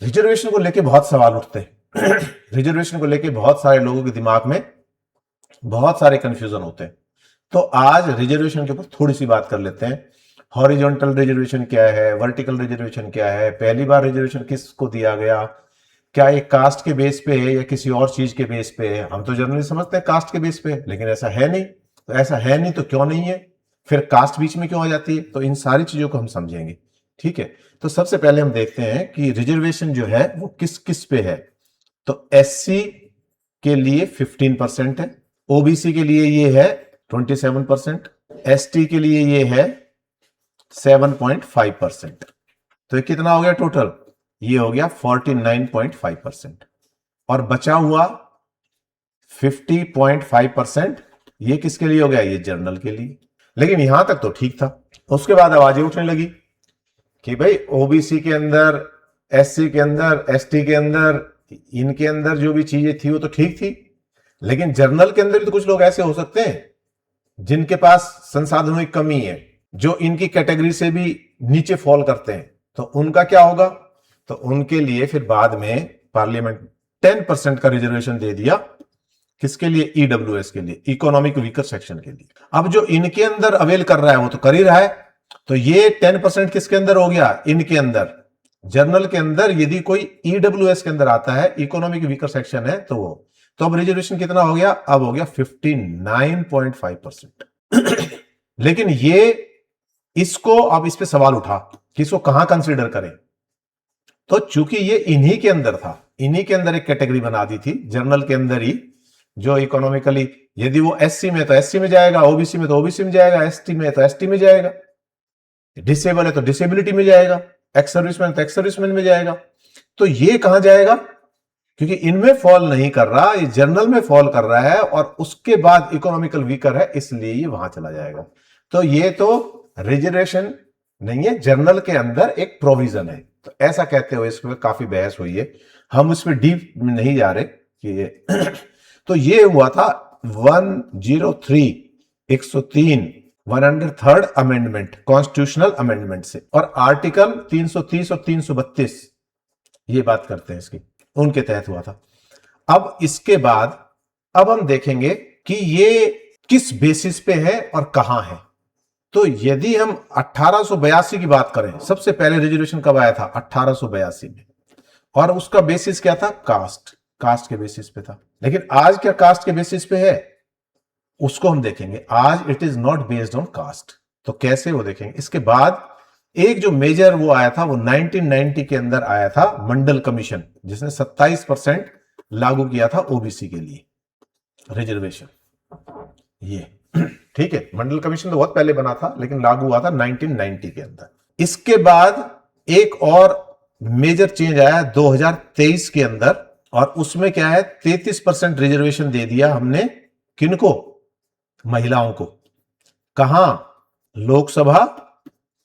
Reservation को लेके बहुत सवाल उठते हैं। रिजर्वेशन को लेके बहुत सारे लोगों के दिमाग में बहुत सारे कंफ्यूजन होते हैं। तो आज रिजर्वेशन के ऊपर थोड़ी सी बात कर लेते हैं। हॉरिजॉन्टल रिजर्वेशन क्या है, वर्टिकल रिजर्वेशन क्या है, पहली बार रिजर्वेशन किसको दिया गया, क्या ये कास्ट के बेस पे है या किसी और चीज के बेस पे है। हम तो जनरली समझते हैं कास्ट के बेस पे है, लेकिन ऐसा है नहीं। तो ऐसा है नहीं तो क्यों नहीं है, फिर कास्ट बीच में क्यों आ जाती है, तो इन सारी चीजों को हम समझेंगे। ठीक है, तो सबसे पहले हम देखते हैं कि रिजर्वेशन जो है वो किस किस पे है। तो एससी के लिए 15% है, ओबीसी के लिए ये है 27%, एसटी के लिए ये है 7.5%। तो ये कितना हो गया टोटल, ये हो गया 49.5%। और बचा हुआ 50.5% ये किसके लिए हो गया, ये जनरल के लिए। लेकिन यहां तक तो ठीक था। उसके बाद आवाजें उठने लगी कि भाई ओबीसी के अंदर, एससी के अंदर, एसटी के अंदर, इनके अंदर जो भी चीजें थी वो तो ठीक थी, लेकिन जनरल के अंदर भी तो कुछ लोग ऐसे हो सकते हैं जिनके पास संसाधनों की कमी है, जो इनकी कैटेगरी से भी नीचे फॉल करते हैं। तो उनका क्या होगा, तो उनके लिए फिर बाद में पार्लियामेंट 10% का रिजर्वेशन दे दिया। किसके लिए, ईडब्ल्यूएस के लिए, इकोनॉमिक वीकर सेक्शन के लिए। अब जो इनके अंदर अवेल कर रहा है वो तो कर ही रहा है, तो ये 10% किसके अंदर हो गया, इनके अंदर। जर्नल के अंदर यदि कोई ईडब्ल्यूएस के अंदर आता है, इकोनॉमिक वीकर सेक्शन है, तो वो, तो अब रिजर्वेशन कितना हो गया, अब हो गया 59.5%। लेकिन ये, इसको अब इस पे सवाल उठा कि इसको कहां कंसीडर करें। तो चूंकि ये इन्हीं के अंदर था, इन्हीं के अंदर एक कैटेगरी बना दी थी जनरल के अंदर ही, जो इकोनॉमिकली, यदि वो एससी में तो एससी में जाएगा, ओबीसी में तो ओबीसी में जाएगा, एसटी में तो एसटी में जाएगा, डिसेबल है तो डिसेबिलिटी में जाएगा, एक्स सर्विसमैन तो एक्स सर्विसमैन में जाएगा। तो ये कहां जाएगा, क्योंकि इनमें फॉल नहीं कर रहा, ये जनरल में फॉल कर रहा है, और उसके बाद इकोनॉमिकल वीकर है, इसलिए ये वहां चला जाएगा। तो ये तो रिजर्वेशन नहीं है, जनरल के अंदर एक प्रोविजन है। तो ऐसा कहते हुए इस पर काफी बहस हुई है, हम उसमें डीप नहीं जा रहे कि ये तो ये हुआ था 103 103rd अमेंडमेंट, कॉन्स्टिट्यूशनल अमेंडमेंट से, और आर्टिकल 330 और 332 ये बात करते हैं इसकी, उनके तहत हुआ था। अब इसके बाद अब हम देखेंगे कि ये किस बेसिस पे है और कहां है। तो यदि हम 1882 की बात करें, सबसे पहले रिजर्वेशन कब आया था, 1882 में, और उसका बेसिस क्या था, कास्ट, कास्ट के बेसिस पे था। लेकिन आज क्या कास्ट के बेसिस पे है, उसको हम देखेंगे। आज it is not based on caste, तो कैसे वो देखेंगे। इसके बाद एक जो मेजर वो आया था, वो 1990 के अंदर आया था, मंडल कमीशन, जिसने 27% लागू किया था ओबीसी के लिए रिजर्वेशन। ये ठीक है, मंडल कमीशन तो बहुत पहले बना था, लेकिन लागू हुआ था 1990 के अंदर। इसके बाद एक और मेजर चेंज आया 2023 के अंदर, और उसमें क्या है, 33% रिजर्वेशन दे दिया हमने, किनको, महिलाओं को। कहां, लोकसभा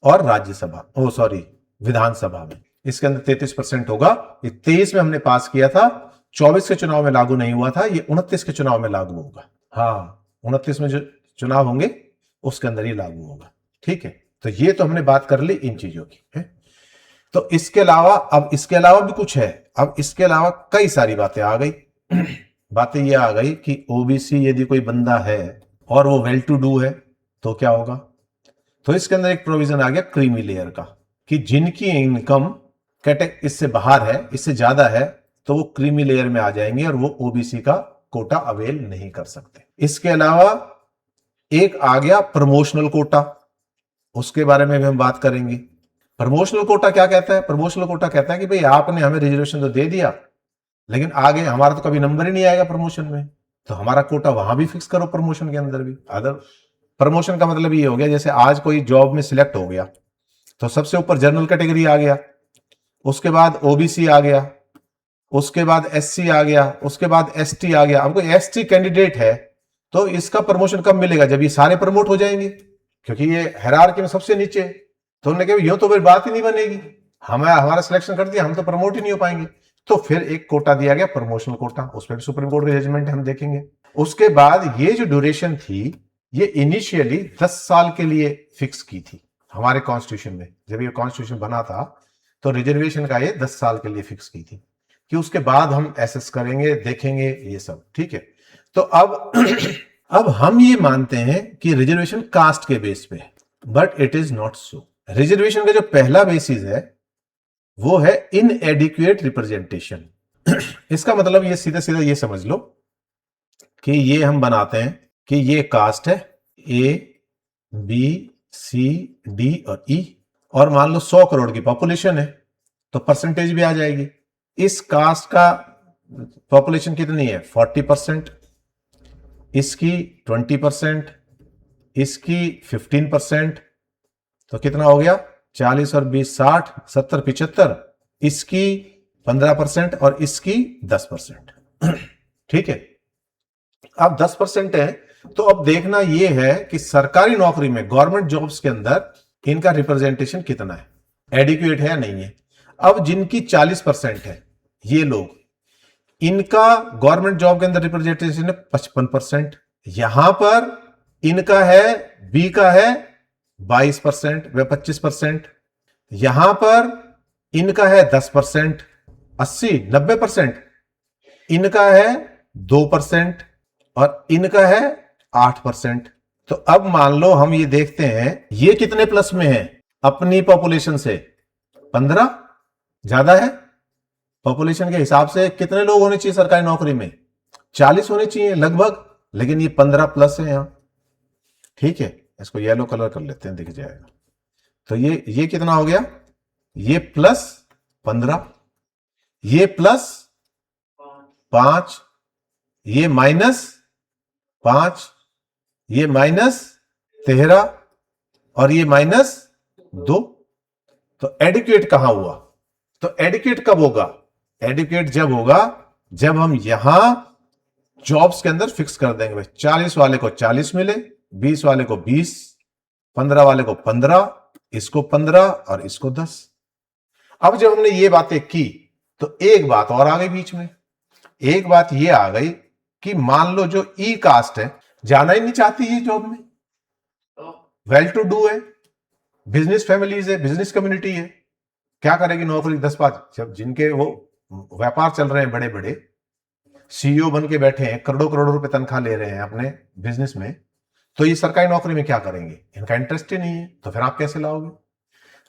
और राज्यसभा, ओ सॉरी, विधानसभा में। इसके अंदर 33% होगा। ये 23 में हमने पास किया था, 24 के चुनाव में लागू नहीं हुआ था, ये 29 के चुनाव में लागू होगा। हाँ, 29 में जो चुनाव होंगे उसके अंदर ही लागू होगा। ठीक है, तो ये तो हमने बात कर ली इन चीजों की है। तो इसके अलावा, अब इसके अलावा भी कुछ है। अब इसके अलावा कई सारी बातें आ गई। बातें ये आ गई कि ओबीसी यदि कोई बंदा है और वो वेल टू डू है तो क्या होगा। तो इसके अंदर एक प्रोविजन आ गया क्रीमी लेयर का, कि जिनकी इनकम इससे बाहर है, इससे ज्यादा है, तो वो क्रीमी लेयर में आ जाएंगे और वो ओबीसी का कोटा अवेल नहीं कर सकते। इसके अलावा एक आ गया प्रमोशनल कोटा, उसके बारे में भी हम बात करेंगे। प्रमोशनल कोटा क्या कहता है, प्रमोशनल कोटा कहता है कि भाई आपने हमें रिजर्वेशन तो दे दिया, लेकिन आगे हमारा तो कभी नंबर ही नहीं आएगा प्रमोशन में, तो हमारा कोटा वहां भी फिक्स करो, प्रमोशन के अंदर भी। अदर प्रमोशन का मतलब ये हो गया, जैसे आज कोई जॉब में सिलेक्ट हो गया तो सबसे ऊपर जनरल कैटेगरी आ गया, उसके बाद ओबीसी आ गया, उसके बाद एससी आ गया, उसके बाद एसटी आ गया। अब कोई एसटी कैंडिडेट है तो इसका प्रमोशन कब मिलेगा, जब ये सारे प्रमोट हो जाएंगे, क्योंकि ये हायरार्की में सबसे नीचे है। तो उन्होंने कहा यूं तो फिर बात ही नहीं बनेगी, हमारा सिलेक्शन कर दिया, हम तो प्रमोट ही नहीं हो पाएंगे। तो फिर एक कोटा दिया गया, प्रमोशनल कोटा, उसमें भी सुप्रीम कोर्ट का जजमेंट हम देखेंगे। उसके बाद ये जो ड्यूरेशन थी, ये इनिशियली 10 साल के लिए फिक्स की थी हमारे कॉन्स्टिट्यूशन में। जब ये कॉन्स्टिट्यूशन बना था तो रिजर्वेशन का ये 10 साल के लिए फिक्स की थी कि उसके बाद हम एसेस करेंगे, देखेंगे ये सब, ठीक है। तो अब अब हम ये मानते हैं कि रिजर्वेशन कास्ट के बेस पे, but it is not so. Reservation का जो पहला बेसिस है वो है इनएडिक्वेट रिप्रेजेंटेशन। इसका मतलब ये सीधा सीधा ये समझ लो कि ये हम बनाते हैं कि ये कास्ट है A B C D और E, और मान लो 100 करोड़ की पॉपुलेशन है तो परसेंटेज भी आ जाएगी। इस कास्ट का पॉपुलेशन कितनी है 40%, इसकी 20%, इसकी 15%, तो कितना हो गया 40 और 20 60, 70 75, इसकी 15% और इसकी 10%। ठीक है, अब 10% है तो अब देखना यह है कि सरकारी नौकरी में, गवर्नमेंट जॉब्स के अंदर इनका रिप्रेजेंटेशन कितना है, एडिक्वेट है या नहीं है। अब जिनकी 40% है ये लोग, इनका गवर्नमेंट जॉब के अंदर रिप्रेजेंटेशन है 55%, यहां पर इनका है बी का है 22% व 25%, यहां पर इनका है 10%, 80 90%, इनका है 2% और इनका है 8%। तो अब मान लो हम ये देखते हैं ये कितने प्लस में है अपनी पॉपुलेशन से, 15 ज्यादा है। पॉपुलेशन के हिसाब से कितने लोग होने चाहिए सरकारी नौकरी में, 40 होने चाहिए लगभग, लेकिन ये 15 प्लस है यहां। ठीक है, इसको येलो कलर कर लेते हैं, दिख जाएगा। तो ये कितना हो गया, ये प्लस 15, ये प्लस 5, ये माइनस 5, ये माइनस 13 और ये माइनस 2। तो एडिक्वेट कहां हुआ, तो एडिक्वेट कब होगा, एडिक्वेट जब होगा जब हम यहां जॉब्स के अंदर फिक्स कर देंगे भाई 40 वाले को 40 मिले, 20 वाले को 20, 15 वाले को 15, इसको 15 और इसको 10। अब जब हमने ये बातें की तो एक बात और आ गई बीच में, एक बात ये आ गई कि मान लो जो ई कास्ट है जाना ही नहीं चाहती है जॉब में, वेल टू डू है, बिजनेस फैमिलीज है, बिजनेस कम्युनिटी है, क्या करेगी नौकरी 10-5, जब जिनके वो व्यापार चल रहे हैं, बड़े बड़े सीईओ बन के बैठे हैं, करोड़ों करोड़ों रुपए तनख्वाह ले रहे हैं अपने बिजनेस में, तो ये सरकारी नौकरी में क्या करेंगे, इनका इंटरेस्ट ही नहीं है, तो फिर आप कैसे लाओगे।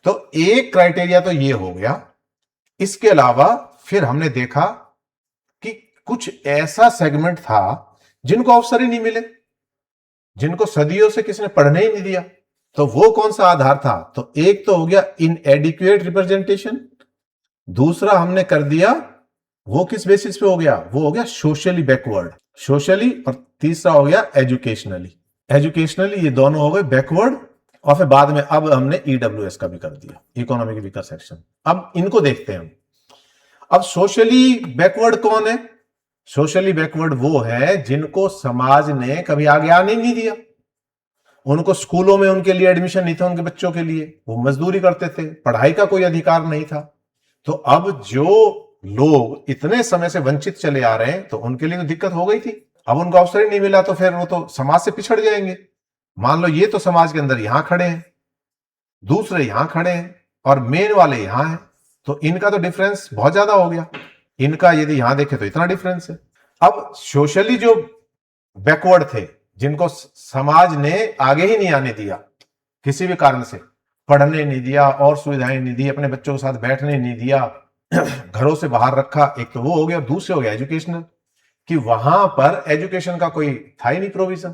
तो एक क्राइटेरिया तो ये हो गया। इसके अलावा फिर हमने देखा कि कुछ ऐसा सेगमेंट था जिनको अवसर ही नहीं मिले, जिनको सदियों से किसी ने पढ़ने ही नहीं दिया। तो वो कौन सा आधार था, तो एक तो हो गया इनएडिक्वेट रिप्रेजेंटेशन, दूसरा हमने कर दिया वो किस बेसिस पे हो गया, वो हो गया सोशली बैकवर्ड, सोशली, और तीसरा हो गया एजुकेशनली। एजुकेशनली ये दोनों हो गए बैकवर्ड, और फिर बाद में अब हमने ईडब्ल्यूएस का भी कर दिया, इकोनॉमिक वीकर सेक्शन। अब इनको देखते हैं हम। अब सोशली बैकवर्ड कौन है, सोशली बैकवर्ड वो है जिनको समाज ने कभी आगे आने नहीं दिया, उनको स्कूलों में उनके लिए एडमिशन नहीं था, उनके बच्चों के लिए वो मजदूरी करते थे, पढ़ाई का कोई अधिकार नहीं था। तो अब जो लोग इतने समय से वंचित चले आ रहे हैं तो उनके लिए तो दिक्कत हो गई थी, अब उनको अवसर ही नहीं मिला तो फिर वो तो समाज से पिछड़ जाएंगे। मान लो ये तो समाज के अंदर यहां खड़े हैं, दूसरे यहां खड़े हैं और मेन वाले यहां हैं, तो इनका तो डिफरेंस बहुत ज्यादा हो गया। इनका यदि यहां देखें तो इतना डिफरेंस है। अब सोशली जो बैकवर्ड थे, जिनको समाज ने आगे ही नहीं आने दिया, किसी भी कारण से पढ़ने नहीं दिया और सुविधाएं नहीं दी, अपने बच्चों के साथ बैठने नहीं दिया, घरों से बाहर रखा, एक तो वो हो गया। दूसरे हो गया एजुकेशनल, कि वहां पर एजुकेशन का कोई था ही नहीं प्रोविजन,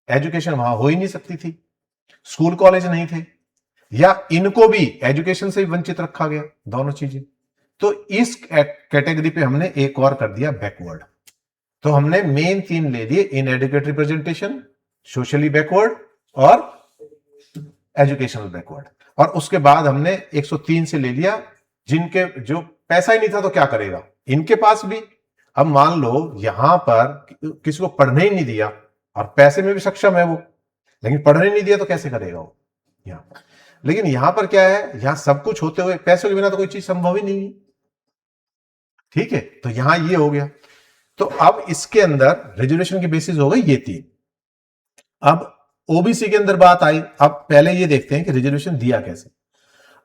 एजुकेशन वहां हो ही नहीं सकती थी, स्कूल कॉलेज नहीं थे, या इनको भी एजुकेशन से ही वंचित रखा गया, दोनों चीजें। तो इस कैटेगरी पे हमने एक और कर दिया बैकवर्ड। तो हमने मेन 3 ले दिए, इनएडिक्वेट रिप्रेजेंटेशन, सोशली बैकवर्ड और एजुकेशनल बैकवर्ड। और उसके बाद हमने 103 से ले लिया जिनके जो पैसा ही नहीं था तो क्या करेगा, इनके पास भी। अब मान लो यहां पर किसी को पढ़ने ही नहीं दिया और पैसे में भी सक्षम है वो, लेकिन पढ़ने नहीं दिया तो कैसे करेगा वो यहां। लेकिन यहां पर क्या है, यहां सब कुछ होते हुए पैसों के बिना तो कोई चीज संभव ही नहीं है। ठीक है, तो यहां ये हो गया। तो अब इसके अंदर रिजर्वेशन की बेसिस हो गई ये 3। अब ओबीसी के अंदर बात आई। अब पहले ये देखते हैं कि रिजर्वेशन दिया कैसे।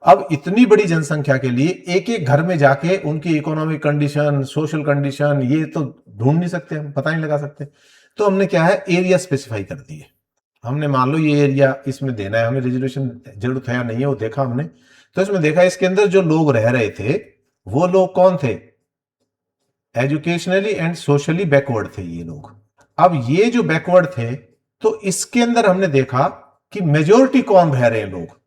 अब इतनी बड़ी जनसंख्या के लिए एक एक घर में जाके उनकी इकोनॉमिक कंडीशन, सोशल कंडीशन, ये तो ढूंढ नहीं सकते, हम पता नहीं लगा सकते। तो हमने क्या है, एरिया स्पेसिफाई कर दिए। हमने मान लो ये एरिया इसमें देना है, हमें रिजर्वेशन जरूरत है या नहीं है वो देखा हमने। तो इसमें देखा इसके अंदर जो लोग रह रहे थे वो लोग कौन थे, एजुकेशनली एंड सोशली बैकवर्ड थे ये लोग। अब ये जो बैकवर्ड थे, तो इसके अंदर हमने देखा कि मेजोरिटी कौन रह रहे हैं लोग,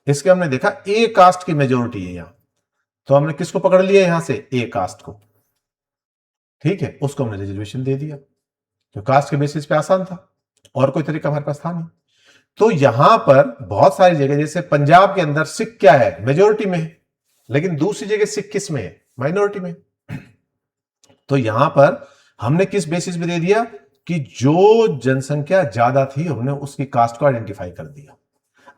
इसके हमने देखा ए कास्ट की मेजोरिटी है यहां। तो हमने किसको पकड़ लिया यहां से, ए कास्ट को, ठीक है, उसको हमने रिजर्वेशन दे दिया। तो कास्ट के बेसिस पे आसान था, और कोई तरीका हमारे पास था नहीं। तो यहां पर बहुत सारी जगह, जैसे पंजाब के अंदर सिख क्या है, मेजोरिटी में है, लेकिन दूसरी जगह सिख किस में है, माइनॉरिटी में। तो यहां पर हमने किस बेसिस पे दे दिया कि जो जनसंख्या ज्यादा थी हमने उसकी कास्ट को आइडेंटिफाई कर दिया।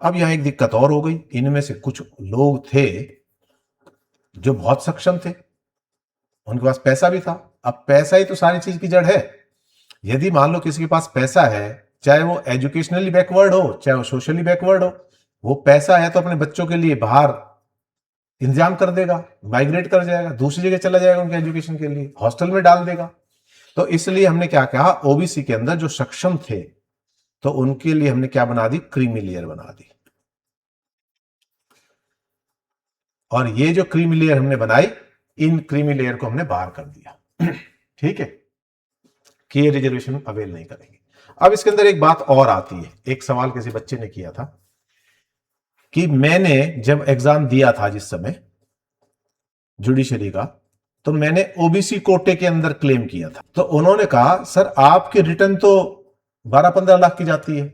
अब यहां एक दिक्कत और हो गई, इनमें से कुछ लोग थे जो बहुत सक्षम थे, उनके पास पैसा भी था। अब पैसा ही तो सारी चीज की जड़ है। यदि मान लो किसी के पास पैसा है, चाहे वो एजुकेशनली बैकवर्ड हो चाहे वो सोशली बैकवर्ड हो, वो पैसा है तो अपने बच्चों के लिए बाहर इंतजाम कर देगा, माइग्रेट कर जाएगा, दूसरी जगह चला जाएगा उनके एजुकेशन के लिए, हॉस्टल में डाल देगा। तो इसलिए हमने क्या कहा, ओबीसी के अंदर जो सक्षम थे तो उनके लिए हमने क्या बना दी, क्रीमी लेयर बना दी। और ये जो क्रीमी लेयर हमने बनाई, इन क्रीमी लेयर को हमने बाहर कर दिया, ठीक है, कि ये रिजर्वेशन अवेल नहीं करेंगे। अब इसके अंदर एक बात और आती है, एक सवाल किसी बच्चे ने किया था कि मैंने जब एग्जाम दिया था जिस समय जुडिशरी का, तो मैंने ओबीसी कोटे के अंदर क्लेम किया था। तो उन्होंने कहा सर आपकी रिटर्न तो 12-15 लाख की जाती है,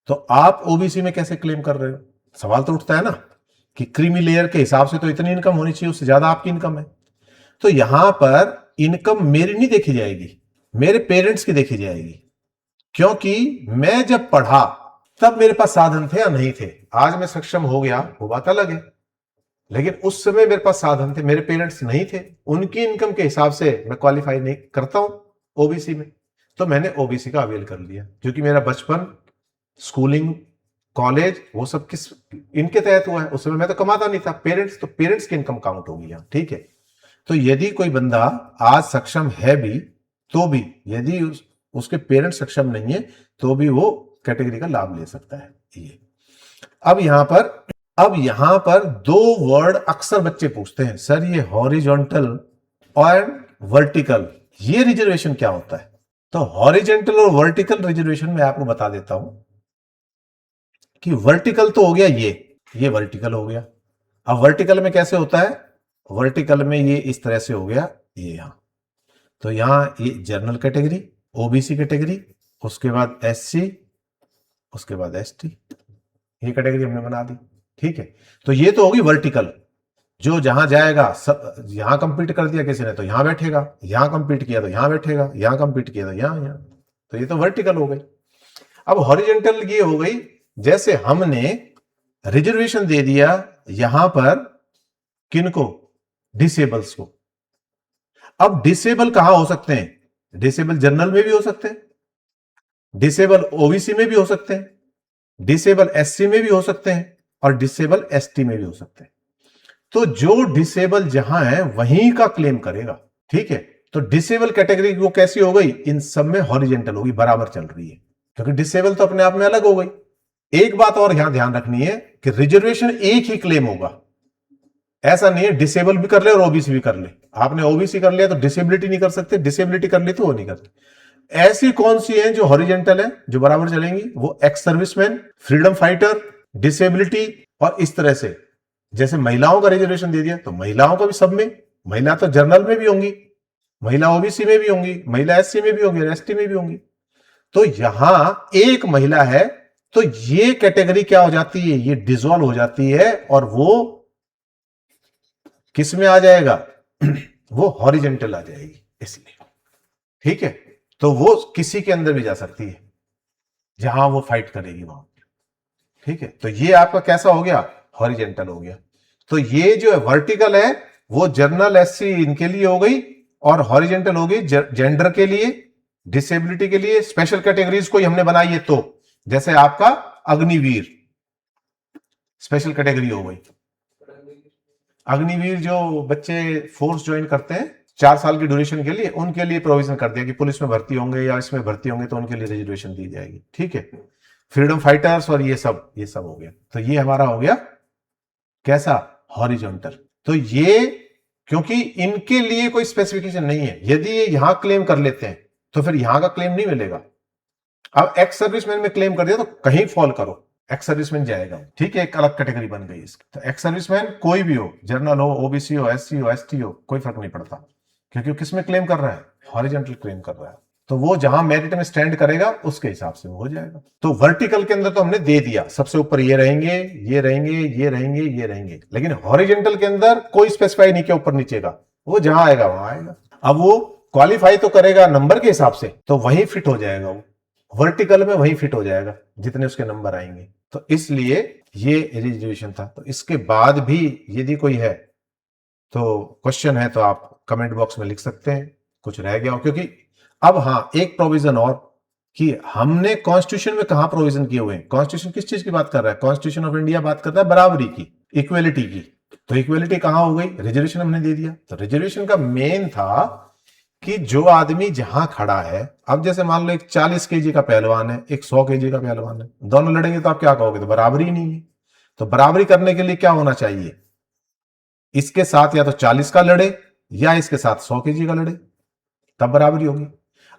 तो आप ओबीसी में कैसे क्लेम कर रहे हो। सवाल तो उठता है ना कि क्रीमी लेयर के हिसाब से तो इतनी इनकम होनी चाहिए, उससे ज्यादा आपकी इनकम है। तो यहां पर इनकम मेरी नहीं देखी जाएगी, मेरे पेरेंट्स की देखी जाएगी, क्योंकि मैं जब पढ़ा तब मेरे पास साधन थे या नहीं थे। आज मैं सक्षम हो गया वो बात अलग है, लेकिन उस समय मेरे पास साधन थे, मेरे पेरेंट्स नहीं थे, उनकी इनकम के हिसाब से मैं क्वालिफाई नहीं करता हूं ओबीसी में। तो मैंने ओबीसी का अवेल कर लिया, क्योंकि मेरा बचपन, स्कूलिंग, कॉलेज, वो सब किस इनके तहत हुआ है। उस समय मैं तो कमाता नहीं था, पेरेंट्स, तो पेरेंट्स की इनकम काउंट होगी यहां, ठीक है। तो यदि कोई बंदा आज सक्षम है भी, तो भी यदि उसके पेरेंट्स सक्षम नहीं है तो भी वो कैटेगरी का लाभ ले सकता है ये। अब यहां पर दो वर्ड अक्सर बच्चे पूछते हैं, सर ये हॉरिजॉन्टल और वर्टिकल, ये रिजर्वेशन क्या होता है। तो हॉरिजॉन्टल और वर्टिकल रिजर्वेशन मैं आपको बता देता हूं कि वर्टिकल तो हो गया, ये वर्टिकल हो गया। अब वर्टिकल में कैसे होता है, वर्टिकल में ये इस तरह से हो गया, ये यहां, तो यहां ये जनरल कैटेगरी, ओबीसी कैटेगरी, उसके बाद एससी, उसके बाद एसटी, ये कैटेगरी हमने बना दी, ठीक है। तो ये तो होगी वर्टिकल, जो जहां जाएगा सब, यहां कंपीट कर दिया किसी ने तो यहां बैठेगा, यहां कंपीट किया तो यहां बैठेगा, यहां कंपीट किया तो यहां, तो ये तो वर्टिकल हो गई। अब हॉरिजॉन्टल ये हो गई, जैसे हमने रिजर्वेशन दे दिया यहां पर किनको, डिसेबल्स को। अब डिसेबल कहां हो सकते हैं, डिसेबल जनरल में भी हो सकते हैं, डिसेबल ओबीसी में भी हो सकते हैं, डिसेबल एससी में भी हो सकते हैं, और डिसेबल एसटी में भी हो सकते हैं। तो जो डिसेबल जहां है वहीं का क्लेम करेगा, ठीक है। तो डिसेबल कैटेगरी वो कैसी हो गई, इन सब में हॉरिजॉन्टल होगी, बराबर चल रही है, क्योंकि डिसेबल तो अपने आप में अलग हो गई। एक बात और यहां ध्यान रखनी है कि रिजर्वेशन एक ही क्लेम होगा, ऐसा नहीं है डिसेबल भी कर ले और ओबीसी भी कर ले। आपने ओबीसी कर लिया तो डिसेबिलिटी नहीं कर सकते, डिसेबिलिटी कर ली तो वो नहीं करते। ऐसी कौन सी है जो हॉरिजॉन्टल है, जो बराबर चलेंगी, वो ex serviceman, freedom fighter, disability, और इस तरह से। जैसे महिलाओं का रिजर्वेशन दे दिया तो महिलाओं का भी सब में, महिला तो जनरल में भी होंगी, महिला ओबीसी में भी होंगी, महिला एससी में भी होंगी, एसटी में भी होंगी। तो यहां एक महिला है तो ये कैटेगरी क्या हो जाती है, ये डिसॉल्व हो जाती है, और वो किस में आ जाएगा वो हॉरिजॉन्टल आ जाएगी, इसलिए, ठीक है। तो वो किसी के अंदर भी जा सकती है जहां वो फाइट करेगी वहां, ठीक है। तो ये आपका कैसा हो गया, हॉरिजॉन्टल हो गया। तो ये जो वर्टिकल है वो जनरल एससी इनके लिए हो गई, और हॉरिजॉन्टल हो गई जेंडर के लिए, डिसेबिलिटी के लिए, स्पेशल कैटेगरीज को हमने बनाई है। तो जैसे आपका अग्निवीर स्पेशल कैटेगरी हो गई, अग्निवीर जो बच्चे फोर्स ज्वाइन करते हैं 4 साल की ड्यूरेशन के लिए, उनके लिए प्रोविजन कर दिया कि पुलिस में भर्ती होंगे या इसमें भर्ती होंगे तो उनके लिए रिजर्वेशन दी जाएगी। ठीक है, फ्रीडम फाइटर्स और ये सब हो गया। तो ये हमारा हो गया कैसा, हॉरिजॉन्टल। तो ये क्योंकि इनके लिए कोई स्पेसिफिकेशन नहीं है, यदि ये यहां क्लेम कर लेते हैं तो फिर यहां का क्लेम नहीं मिलेगा। अब एक्स सर्विसमैन में क्लेम कर दिया तो कहीं फॉल करो, एक्स सर्विसमैन जाएगा। ठीक है, एक अलग कैटेगरी बन गई इसकी। तो एक्स सर्विसमैन कोई भी हो, जनरल हो, ओबीसी हो, एससी हो, एसटी हो, कोई फर्क नहीं पड़ता, क्योंकि किस में क्लेम कर रहा है, हॉरिजॉन्टल क्लेम कर रहा है। तो वो जहां मेरिट में स्टैंड करेगा उसके हिसाब से वो हो जाएगा। तो वर्टिकल के अंदर तो हमने दे दिया, सबसे ऊपर ये रहेंगे, ये रहेंगे, ये रहेंगे, ये रहेंगे, लेकिन हॉरिजॉन्टल के अंदर कोई स्पेसिफाई नहीं किया ऊपर नीचे का, वो जहां आएगा वहां आएगा। अब वो क्वालिफाई तो करेगा नंबर के हिसाब से, तो वहीं फिट हो जाएगा, वो वर्टिकल में वहीं फिट हो जाएगा जितने उसके नंबर आएंगे। तो इसलिए ये रिजर्वेशन था। तो इसके बाद भी यदि कोई है तो क्वेश्चन है तो आप कमेंट बॉक्स में लिख सकते हैं, कुछ रह गया हो। क्योंकि अब हाँ, एक प्रोविजन और कि हमने कॉन्स्टिट्यूशन में कहां प्रोविजन किए हुए हैं। कॉन्स्टिट्यूशन किस चीज की बात कर रहा है, कॉन्स्टिट्यूशन ऑफ इंडिया बात करता है बराबरी की, इक्वेलिटी की। तो इक्वेलिटी कहां हो गई, रिजर्वेशन हमने दे दिया। तो रिजर्वेशन का मेन था कि जो आदमी जहां खड़ा है, अब जैसे मान लो एक 40 केजी का पहलवान है, एक 100 केजी का पहलवान है, दोनों लड़ेंगे तो आप क्या कहोगे, तो बराबरी ही नहीं है। तो बराबरी करने के लिए क्या होना चाहिए, इसके साथ या तो 40 का लड़े या इसके साथ 100 केजी का लड़े, तब बराबरी होगी।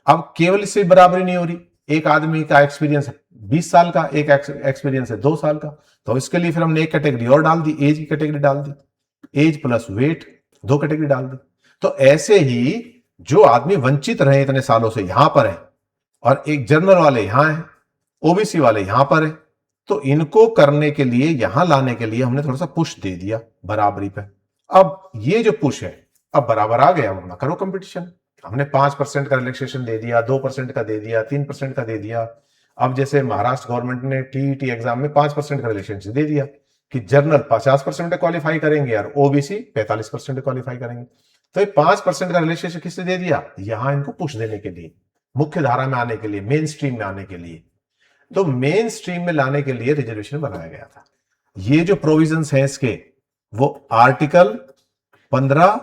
अब केवल इससे बराबरी नहीं हो रही, एक आदमी का एक्सपीरियंस 20 साल का, एक एक्सपीरियंस है 2 साल का, तो इसके लिए फिर हमने एक कैटेगरी और डाल दी, एज की कैटेगरी डाल दी, एज प्लस वेट 2 कैटेगरी डाल दी। तो ऐसे ही जो आदमी वंचित रहे इतने सालों से यहां पर है, और एक जनरल वाले यहां है, ओबीसी वाले यहां पर है, तो इनको करने के लिए, यहां लाने के लिए हमने थोड़ा सा पुश दे दिया बराबरी पे। अब ये जो पुश है, अब बराबर आ गया, अपना करो कंपटीशन। हमने 5% का रिलैक्सेशन दे दिया, 2% का दे दिया, 3% का दे दिया। अब जैसे महाराष्ट्र गवर्नमेंट ने टीईटी एग्जाम में 5% का रिलैक्सेशन दे दिया कि जनरल 50% क्वालिफाई करेंगे और ओबीसी 45% क्वालिफाई करेंगे। तो ये 5% का रिलैक्सेशन किससे दे दिया, यहां इनको पुश देने के लिए, मुख्य धारा में आने के लिए, मेन स्ट्रीम में आने के लिए। तो मेन स्ट्रीम में लाने के लिए रिजर्वेशन बनाया गया था। ये जो प्रोविजंस हैं इसके, वो article 15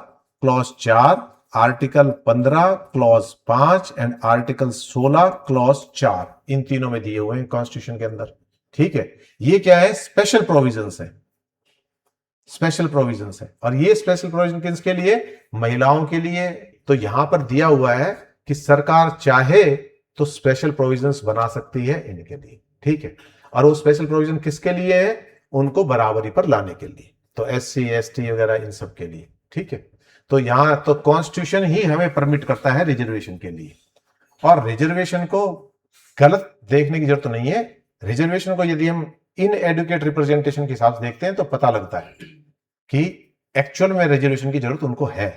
clause 4, article 15 clause 5 and article 16 clause 4, इन तीनों में दिए हुए हैं कॉन्स्टिट्यूशन के अंदर। ठीक है, ये क्या है, स्पेशल प्रोविजंस है, स्पेशल प्रोविजंस है। और ये स्पेशल प्रोविजन किसके लिए, महिलाओं के लिए। तो यहां पर दिया हुआ है कि सरकार चाहे तो स्पेशल प्रोविजंस बना सकती है इनके लिए। ठीक है, और वो स्पेशल प्रोविजन किसके लिए है, उनको बराबरी पर लाने के लिए, तो एससी एसटी वगैरह इन सब के लिए। ठीक है, तो यहां तो कॉन्स्टिट्यूशन ही हमें परमिट करता है रिजर्वेशन के लिए। और रिजर्वेशन को गलत देखने की जरूरत नहीं है। रिजर्वेशन को यदि हम इन एडुकेट रिप्रेजेंटेशन के हिसाब से देखते हैं तो पता लगता है कि एक्चुअल में रिजर्वेशन की जरूरत उनको है,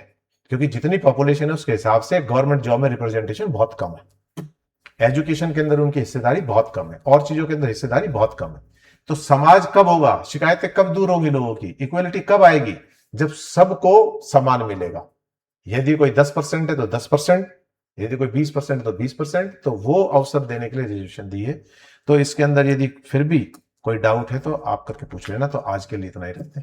क्योंकि जितनी पॉपुलेशन है उसके हिसाब से गवर्नमेंट जॉब में रिप्रेजेंटेशन बहुत कम है, एजुकेशन के अंदर उनकी हिस्सेदारी बहुत कम है, और चीजों के अंदर हिस्सेदारी बहुत कम है। तो समाज कब होगा, शिकायतें कब दूर होगी लोगों की, इक्वलिटी कब आएगी, जब सबको समान मिलेगा। यदि कोई 10% है तो 10%, यदि कोई 20% है तो 20%, तो वो अवसर देने के लिए रिजर्वेशन दी है। तो इसके अंदर यदि फिर भी कोई डाउट है तो आप करके पूछ लेना। तो आज के लिए इतना ही रखते हैं।